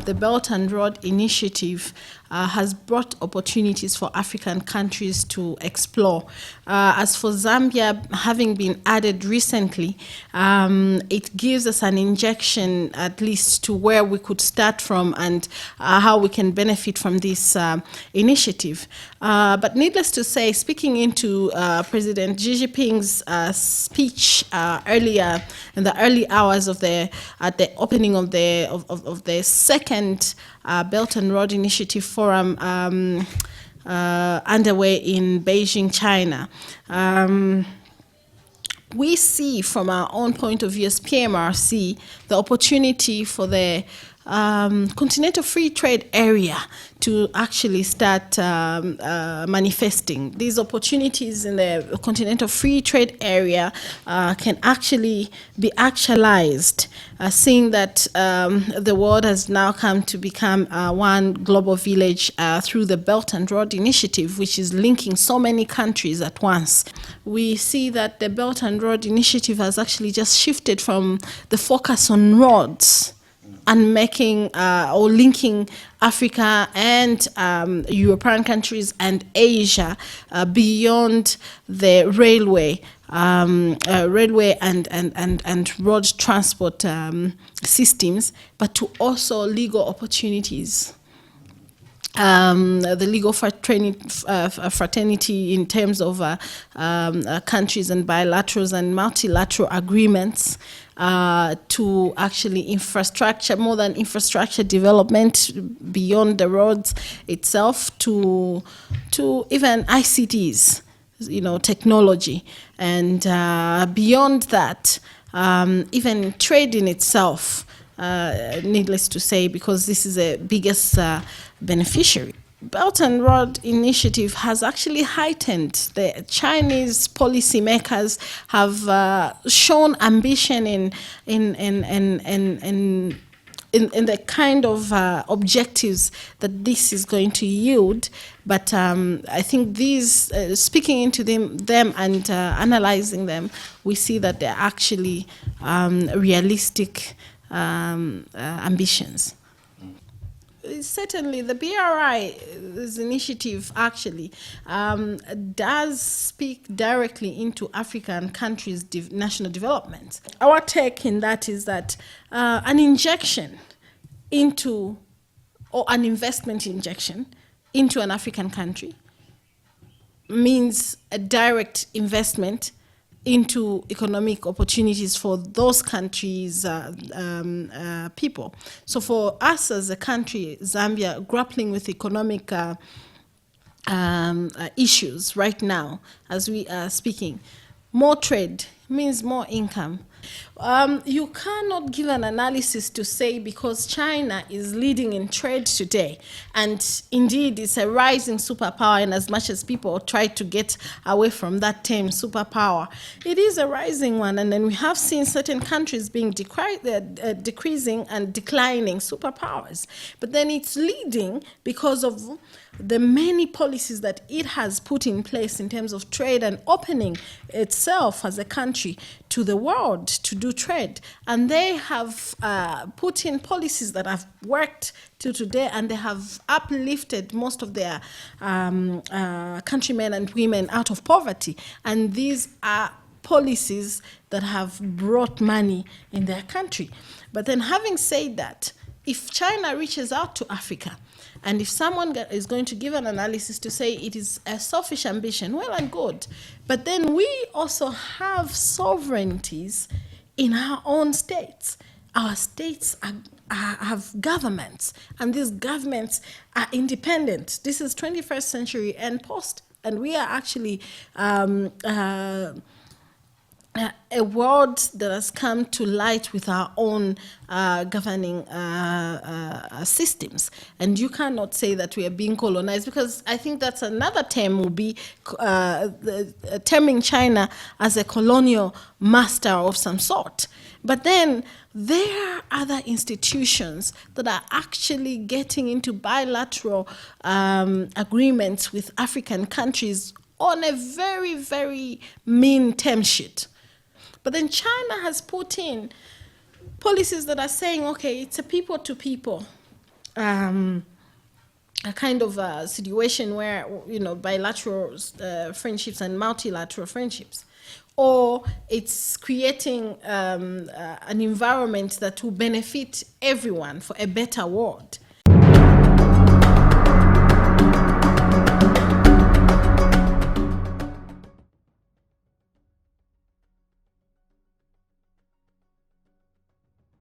the Belt and Road Initiative has brought opportunities for African countries to explore. As for Zambia, having been added recently, it gives us an injection at least to where we could start from and how we can benefit from this initiative. But needless to say, speaking into President Xi Jinping's speech earlier in the early hours of at the opening of the second Belt and Road Initiative Forum underway in Beijing, China. We see from our own point of view as PMRC the opportunity for the Continental Free Trade Area to actually start manifesting. These opportunities in the Continental Free Trade Area can actually be actualized, seeing that the world has now come to become one global village through the Belt and Road Initiative, which is linking so many countries at once. We see that the Belt and Road Initiative has actually just shifted from the focus on roads and making or linking Africa and European countries and Asia beyond the railway and road transport systems, but to also legal opportunities. The legal fraternity in terms of countries and bilaterals and multilateral agreements to actually infrastructure, more than infrastructure development beyond the roads itself to even ICTs, technology. And beyond that, even trade in itself, needless to say, because this is the biggest beneficiary. Belt and Road Initiative has actually heightened. The Chinese policymakers have shown ambition in the kind of objectives that this is going to yield. But I think these, speaking into them and analyzing them, we see that they're actually realistic ambitions. Certainly, the BRI's initiative actually does speak directly into African countries' national development. Our take in that is that an injection into, or an investment injection into an African country means a direct investment into economic opportunities for those countries' people. So for us as a country, Zambia, grappling with economic issues right now, as we are speaking, more trade means more income. You cannot give an analysis to say because China is leading in trade today, and indeed it's a rising superpower, and as much as people try to get away from that term superpower, it is a rising one, and then we have seen certain countries being decreasing and declining superpowers. But then it's leading because of the many policies that it has put in place in terms of trade and opening itself as a country to the world to do trade. And they have put in policies that have worked till today, and they have uplifted most of their countrymen and women out of poverty. And these are policies that have brought money in their country. But then having said that, if China reaches out to Africa, and if someone is going to give an analysis to say it is a selfish ambition, well and good. But then we also have sovereignties in our own states. Our states have governments, and these governments are independent. This is 21st century and post, and we are actually a world that has come to light with our own governing systems. And you cannot say that we are being colonized, because I think that's another term will be terming China as a colonial master of some sort. But then there are other institutions that are actually getting into bilateral agreements with African countries on a very, very mean term sheet. But then China has put in policies that are saying, okay, it's a people to people. a kind of a situation where, you know, bilateral friendships and multilateral friendships, or it's creating an environment that will benefit everyone for a better world.